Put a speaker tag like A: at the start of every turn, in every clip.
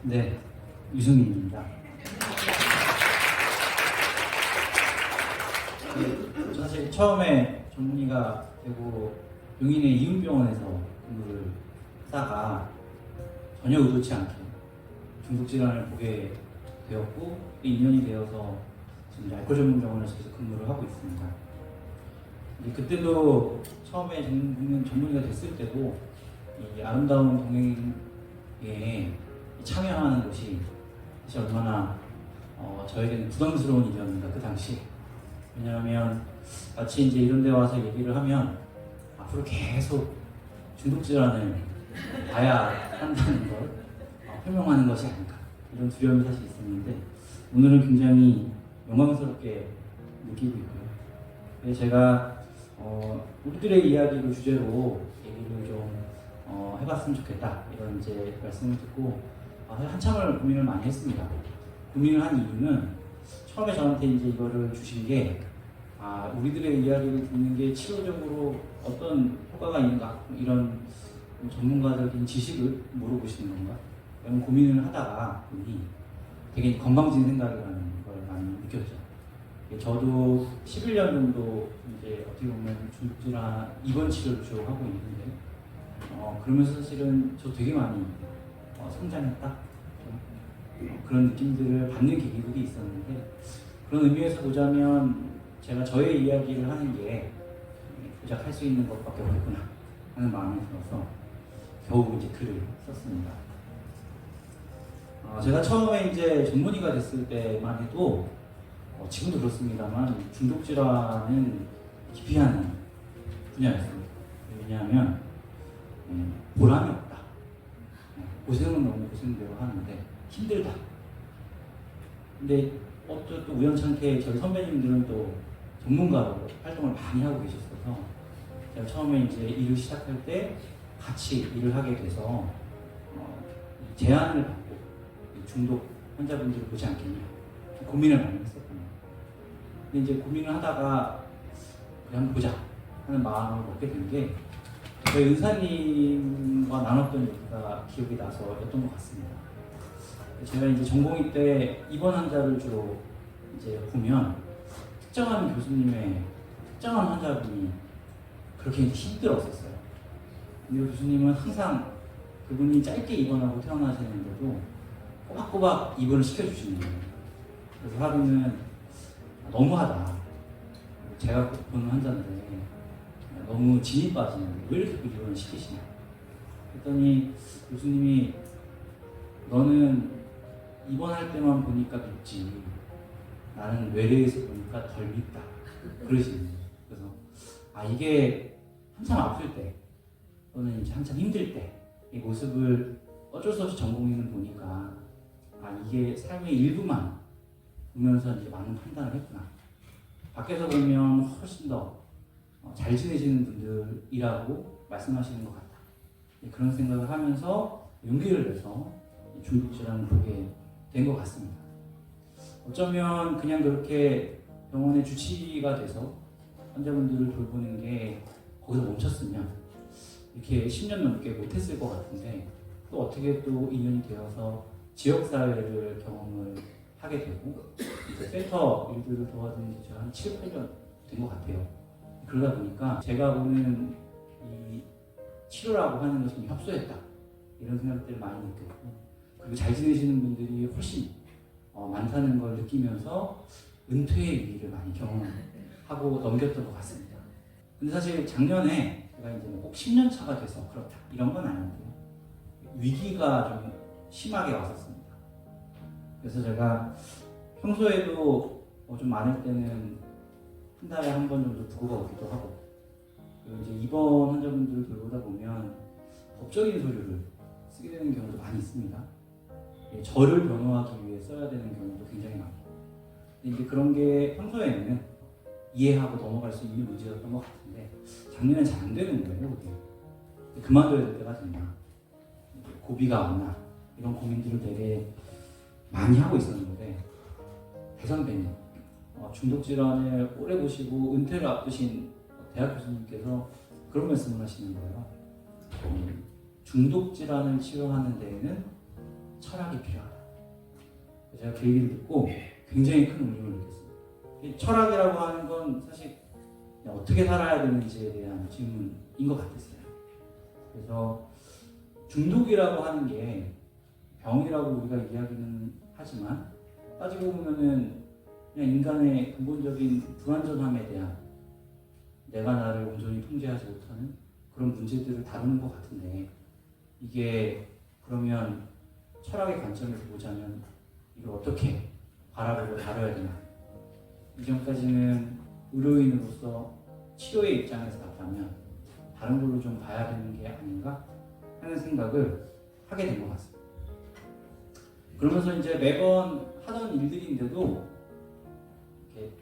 A: 네, 유승민입니다. 사실 처음에 전문의가 되고 용인의 이훈병원에서 근무를 하다가 전혀 의도치 않게 중독질환을 보게 되었고 2년이 되어서 지금 알코올 전문 병원에서 계속 근무를 하고 있습니다. 그때도 처음에 전문의가 됐을 때도 이 아름다운 동행에 참여하는 것이 사실 얼마나 저에게는 부담스러운 일이었는가 그 당시. 왜냐하면 마치 이제 이런 데 와서 얘기를 하면 앞으로 계속 중독질환을 봐야 한다는 걸 표명하는 것이 아닌가 이런 두려움이 사실 있었는데 오늘은 굉장히 영광스럽게 느끼고 있고요. 그래서 제가 우리들의 이야기를 주제로 얘기를 좀 해봤으면 좋겠다 이런 이제 말씀을 듣고 한참을 고민을 많이 했습니다. 고민을 한 이유는 처음에 저한테 이제 이거를 주신 게 우리들의 이야기를 듣는 게 치료적으로 어떤 효과가 있는가 이런 전문가적인 지식을 물어보시는 건가 이런 고민을 하다가 보니 되게 건방진 생각이라는 걸 많이 느꼈죠. 저도 11년 정도 이제 어떻게 보면 중독질환 입원 치료를 주로 하고 있는데 그러면서 사실은 저 되게 많이 성장했다 그런 느낌들을 받는 계기들이 있었는데 그런 의미에서 보자면 제가 저의 이야기를 하는 게 고작 할 수 있는 것밖에 없구나 하는 마음이 들어서 겨우 이제 글을 썼습니다. 제가 처음에 이제 전문의가 됐을 때만 해도 지금도 그렇습니다만 중독질환은 기피하는 분야였습니다. 왜냐하면 보람이 없다. 고생은 너무 고생대로 하는데 힘들다. 근데 또 우연찮게 저희 선배님들은 또 전문가로 활동을 많이 하고 계셨어서 제가 처음에 이제 일을 시작할 때 같이 일을 하게 돼서 제안을 받고 중독 환자분들을 보지 않겠냐 고민을 많이 했었거든요. 근데 이제 고민을 하다가 그냥 보자 하는 마음을 먹게 된 게 저희 의사님과 나눴던 얘기가 기억이 나서였던 것 같습니다. 제가 이제 전공의 때 입원 환자를 주로 이제 보면 특정한 교수님의 특정한 환자분이 그렇게 힘들었었어요. 근데 교수님은 항상 그분이 짧게 입원하고 퇴원하시는데도 꼬박꼬박 입원을 시켜주시는 거예요. 그래서 하루는 너무하다. 제가 보는 환자인데 너무 진이 빠지는데 왜 이렇게 입원을 시키시냐. 그랬더니 교수님이 너는 입원할 때만 보니까 밉지 나는 외래에서 보니까 덜 밉다 그러시는 거예요. 그래서 이게 한참 아플 때 또는 이제 한참 힘들 때 이 모습을 어쩔 수 없이 전공의는 보니까 이게 삶의 일부만 보면서 이제 많은 판단을 했구나. 밖에서 보면 훨씬 더 잘 지내시는 분들이라고 말씀하시는 것 같다. 그런 생각을 하면서 용기를 내서 중독질환을 보게 된 것 같습니다. 어쩌면 그냥 그렇게 병원의 주치의가 돼서 환자분들을 돌보는 게 거기서 멈췄으면 이렇게 10년 넘게 못했을 것 같은데 또 어떻게 또 인연이 되어서 지역사회를 경험을 하게 되고 센터 일들을 도와드는 지 한 7, 8년 된 것 같아요. 그러다 보니까 제가 보는 이 치료라고 하는 것이 협소했다 이런 생각들을 많이 느꼈고 그리고 잘 지내시는 분들이 훨씬 많다는 걸 느끼면서 은퇴의 위기를 많이 경험하고 넘겼던 것 같습니다. 근데 사실 작년에 제가 이제 꼭 10년 차가 돼서 그렇다 이런 건 아닌데요. 위기가 좀 심하게 왔었습니다. 그래서 제가 평소에도 좀 많을 때는 한 달에 한 번 정도 부고가 오기도 하고 그리고 이제 입원 환자분들을 돌보다 보면 법적인 서류를 쓰게 되는 경우도 많이 있습니다. 저를 변호하기 위해 써야 되는 경우도 굉장히 많고 근데 이제 그런 게 평소에는 이해하고 넘어갈 수 있는 문제였던 것 같은데 작년엔 잘 안 되는 거예요. 그게 그만둬야 될 때가 됐나 고비가 왔나 이런 고민들을 되게 많이 하고 있었는데 대선배님 중독질환을 오래 보시고 은퇴를 앞두신 대학 교수님께서 그런 말씀을 하시는 거예요. 중독질환을 치료하는 데에는 철학이 필요하다. 제가 그 얘기를 듣고 굉장히 큰 울림을 느꼈습니다. 이 철학이라고 하는 건 사실 어떻게 살아야 되는지에 대한 질문인 것 같았어요. 그래서 중독이라고 하는 게 병이라고 우리가 이야기는 하지만 따지고 보면은 그냥 인간의 근본적인 불완전함에 대한 내가 나를 온전히 통제하지 못하는 그런 문제들을 다루는 것 같은데 이게 그러면 철학의 관점에서 보자면 이걸 어떻게 바라보고 다뤄야 되나 이전까지는 의료인으로서 치료의 입장에서 봤다면 다른 걸로 좀 봐야 되는 게 아닌가 하는 생각을 하게 된 것 같습니다. 그러면서 이제 매번 하던 일들인데도 이렇게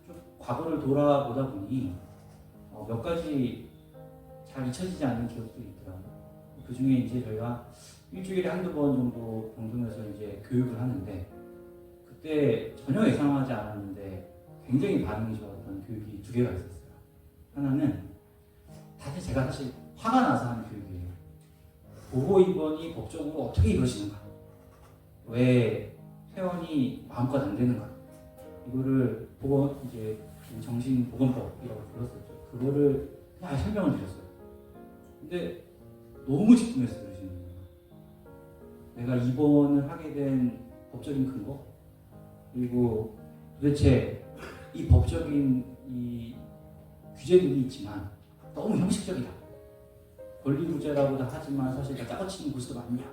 A: 쭉 과거를 돌아보다 보니 몇 가지 잘 잊혀지지 않는 기억들이 있더라고요. 그 중에 이제 저희가 일주일에 한두 번 정도 병동에서 이제 교육을 하는데 그때 전혀 예상하지 않았는데 굉장히 반응이 좋았던 교육이 두 개가 있었어요. 하나는 제가 사실 화가 나서 하는 교육이에요. 보호 입원이 법적으로 어떻게 이루어지는가? 왜 퇴원이 마음껏 안 되는가? 이거를 이제 정신보건법이라고 불렀었죠. 그거를 그냥 설명을 드렸어요. 근데 너무 집중해서 들으시는 거예요. 내가 입원을 하게 된 법적인 근거 그리고 도대체 이 법적인 이 규제들이 있지만 너무 형식적이다. 권리구제라고도 하지만 사실 다 짜고치는 곳도 많냐.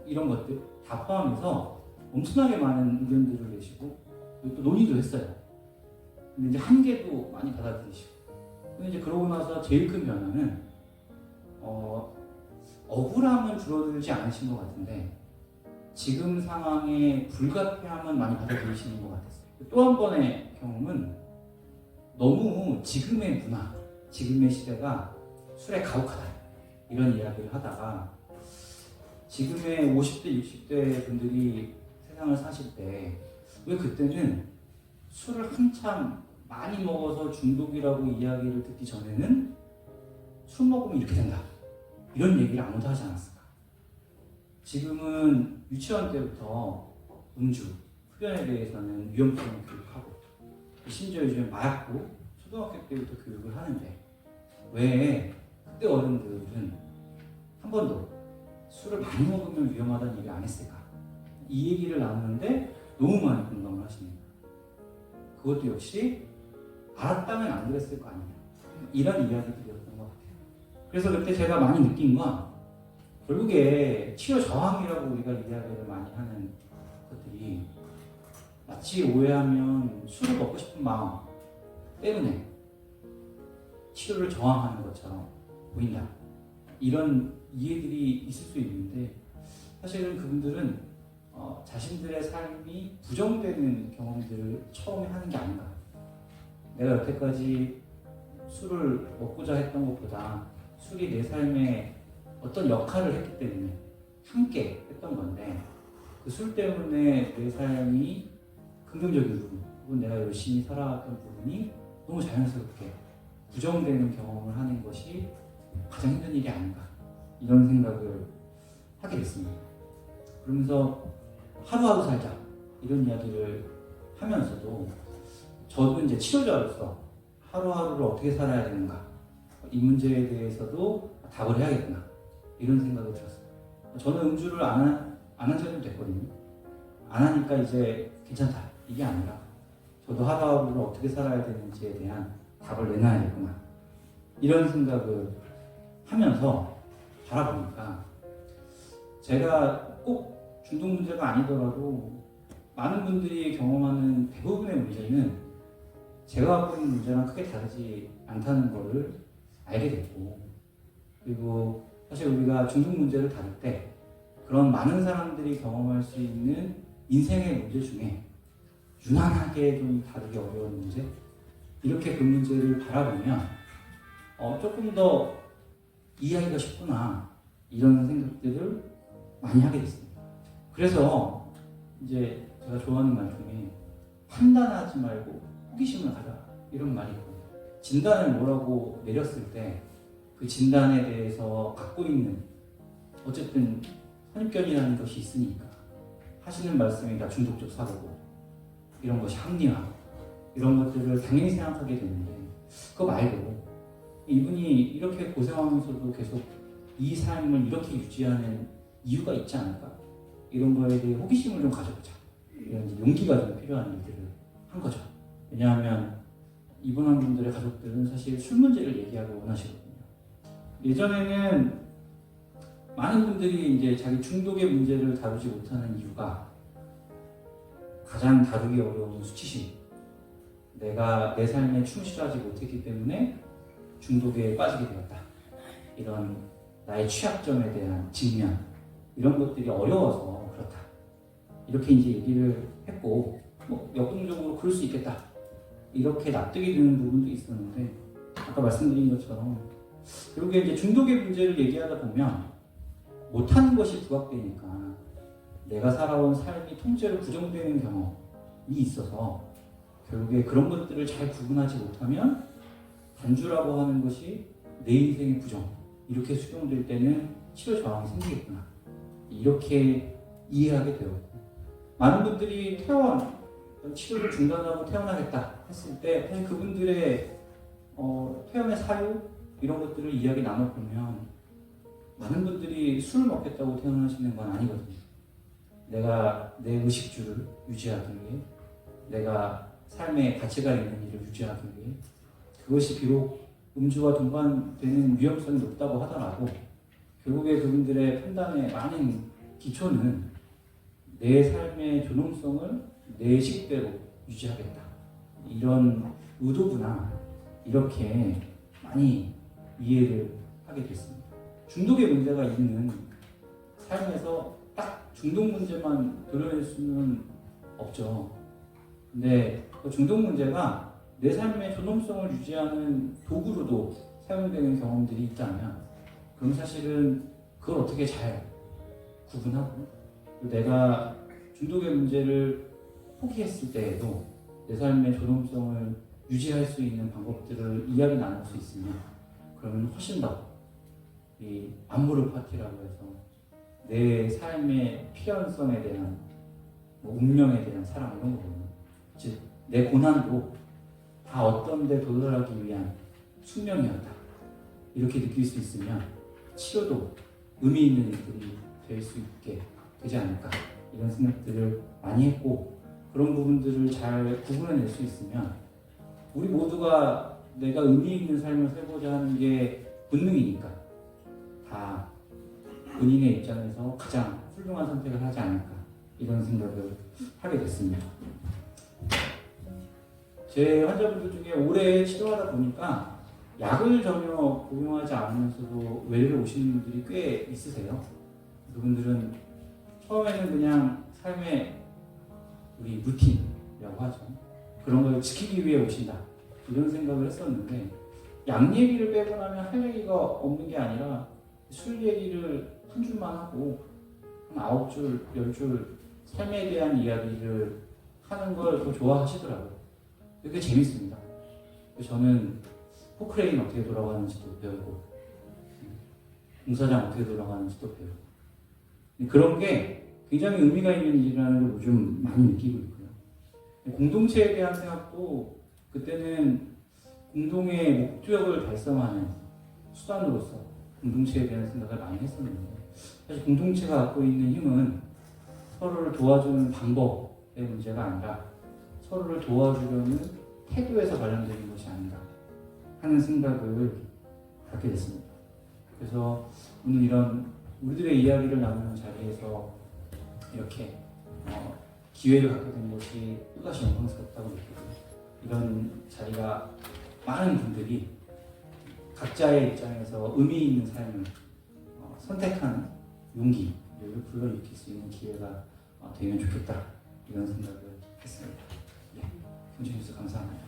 A: 이런 것들 다 포함해서 엄청나게 많은 의견들을 내시고 또 논의도 했어요. 근데 이제 한계도 많이 받아들이시고. 근데 이제 그러고 나서 제일 큰 변화는 억울함은 줄어들지 않으신 것 같은데 지금 상황에 불가피함은 많이 받아들이시는 것 같았어요. 또 한 번의 경험은 너무 지금의 문화, 지금의 시대가 술에 가혹하다 이런 이야기를 하다가 지금의 50대, 60대 분들이 세상을 사실 때 왜 그때는 술을 한참 많이 먹어서 중독이라고 이야기를 듣기 전에는 술 먹으면 이렇게 된다 이런 얘기를 아무도 하지 않았을까. 지금은 유치원 때부터 음주, 흡연에 대해서는 위험성을 교육하고 심지어 요즘 마약도 초등학교 때부터 교육을 하는데 왜 그때 어른들은 한 번도 술을 많이 먹으면 위험하다는 얘기를 안 했을까? 이 얘기를 나누는데 너무 많이 공감을 하십니다. 그것도 역시 알았다면 안 그랬을 거 아니냐 이런 이야기들이었던 것 같아요. 그래서 그때 제가 많이 느낀 건 결국에 치료 저항이라고 우리가 이야기를 많이 하는 것들이 마치 오해하면 술을 먹고 싶은 마음 때문에 치료를 저항하는 것처럼 보인다. 이런 이해들이 있을 수 있는데 사실은 그분들은 자신들의 삶이 부정되는 경험들을 처음에 하는 게 아닌가. 내가 여태까지 술을 먹고자 했던 것보다 술이 내 삶에 어떤 역할을 했기 때문에 함께 했던 건데 그 술 때문에 내 삶이 긍정적인 부분 혹은 내가 열심히 살아왔던 부분이 너무 자연스럽게 부정되는 경험을 하는 것이 가장 힘든 일이 아닌가 이런 생각을 하게 됐습니다. 그러면서 하루하루 살자 이런 이야기를 하면서도 저도 이제 치료자로서 하루하루를 어떻게 살아야 되는가 이 문제에 대해서도 답을 해야겠구나 이런 생각이 들었어요. 저는 음주를 안 한 지가 좀 됐거든요. 안 하니까 이제 괜찮다 이게 아니라 저도 하루하루를 어떻게 살아야 되는지에 대한 답을 내놔야겠구나 이런 생각을 하면서 바라보니까 제가 꼭 중독 문제가 아니더라도 많은 분들이 경험하는 대부분의 문제는 제가 갖고 있는 문제랑 크게 다르지 않다는 것을 알게 됐고 그리고 사실 우리가 중독 문제를 다룰 때 그런 많은 사람들이 경험할 수 있는 인생의 문제 중에 유난하게 좀 다루기 어려운 문제 이렇게 그 문제를 바라보면 조금 더 이해하기가 쉽구나 이런 생각들을 많이 하게 됐습니다. 그래서 이제 제가 좋아하는 말 중에 판단하지 말고 호기심을 가져라 이런 말이 있거든요. 진단을 뭐라고 내렸을 때 그 진단에 대해서 갖고 있는 어쨌든 선입견이라는 것이 있으니까 하시는 말씀이 다 중독적 사고고 이런 것이 합리화 이런 것들을 당연히 생각하게 되는데 그거 말고 이분이 이렇게 고생하면서도 계속 이 삶을 이렇게 유지하는 이유가 있지 않을까? 이런 거에 대해 호기심을 좀 가져보자. 이런 용기가 좀 필요한 일들을 한 거죠. 왜냐하면 입원한 분들의 가족들은 사실 술 문제를 얘기하고 원하시거든요. 예전에는 많은 분들이 이제 자기 중독의 문제를 다루지 못하는 이유가 가장 다루기 어려운 수치심. 내가 내 삶에 충실하지 못했기 때문에 중독에 빠지게 되었다. 이런 나의 취약점에 대한 직면 이런 것들이 어려워서 그렇다. 이렇게 이제 얘기를 했고 뭐 역동적으로 그럴 수 있겠다. 이렇게 납득이 되는 부분도 있었는데 아까 말씀드린 것처럼 결국에 이제 중독의 문제를 얘기하다 보면 못하는 것이 부각되니까 내가 살아온 삶이 통째로 부정되는 경험이 있어서 결국에 그런 것들을 잘 구분하지 못하면 단주라고 하는 것이 내 인생의 부정 이렇게 수용될 때는 치료 저항이 생기겠구나 이렇게 이해하게 되었고 많은 분들이 치료를 중단하고 퇴원하겠다 했을 때 사실 그분들의 퇴원의 사유 이런 것들을 이야기 나눠보면 많은 분들이 술을 먹겠다고 퇴원하시는 건 아니거든요. 내가 내 의식주를 유지하기 위해 내가 삶의 가치가 있는 일을 유지하기 위해 그것이 비록 음주와 동반되는 위험성이 높다고 하더라도 결국에 그분들의 판단의 많은 기초는 내 삶의 존엄성을 내 식대로 유지하겠다. 이런 의도구나. 이렇게 많이 이해를 하게 됐습니다. 중독의 문제가 있는 삶에서 딱 중독 문제만 드러낼 수는 없죠. 근데 그 중독 문제가 내 삶의 존엄성을 유지하는 도구로도 사용되는 경험들이 있다면 그럼 사실은 그걸 어떻게 잘 구분하고 내가 중독의 문제를 포기했을 때에도 내 삶의 존엄성을 유지할 수 있는 방법들을 이야기 나눌 수 있으면 그러면 훨씬 더 이 안무르 파티라고 해서 내 삶의 필연성에 대한 운명에 대한 사랑 이런 거거든요. 즉 내 고난도 다 어떤 데 도달하기 위한 숙명이었다. 이렇게 느낄 수 있으면 치료도 의미 있는 일들이 될 수 있게 되지 않을까 이런 생각들을 많이 했고 그런 부분들을 잘 구분해낼 수 있으면 우리 모두가 내가 의미 있는 삶을 살고자 하는 게 본능이니까 다 본인의 입장에서 가장 훌륭한 선택을 하지 않을까 이런 생각을 하게 됐습니다. 제 환자분들 중에 오래 치료하다 보니까 약을 전혀 복용하지 않으면서도 외래로 오시는 분들이 꽤 있으세요. 그분들은 처음에는 그냥 삶의 우리 루틴이라고 하죠. 그런 걸 지키기 위해 오신다. 이런 생각을 했었는데 약 얘기를 빼고 나면 할 얘기가 없는 게 아니라 술 얘기를 한 줄만 하고 한 9줄, 10줄 삶에 대한 이야기를 하는 걸 더 좋아하시더라고요. 되게 재밌습니다. 저는 포크레인 어떻게 돌아가는지도 배우고 공사장 어떻게 돌아가는지도 배우고 그런 게 굉장히 의미가 있는 일이라는 걸 요즘 많이 느끼고 있고요. 공동체에 대한 생각도 그때는 공동의 목적을 달성하는 수단으로서 공동체에 대한 생각을 많이 했었는데 사실 공동체가 갖고 있는 힘은 서로를 도와주는 방법의 문제가 아니라 서로를 도와주려는 태도에서 관련되는 것이 아닌가 하는 생각을 갖게 됐습니다. 그래서 오늘 이런 우리들의 이야기를 나누는 자리에서 이렇게 기회를 갖게 된 것이 또다시 영광스럽다고 느끼고 이런 자리가 많은 분들이 각자의 입장에서 의미 있는 삶을 선택하는 용기를 불러일으킬 수 있는 기회가 되면 좋겠다 이런 생각을 했습니다. 네, 경청해주셔서 감사합니다.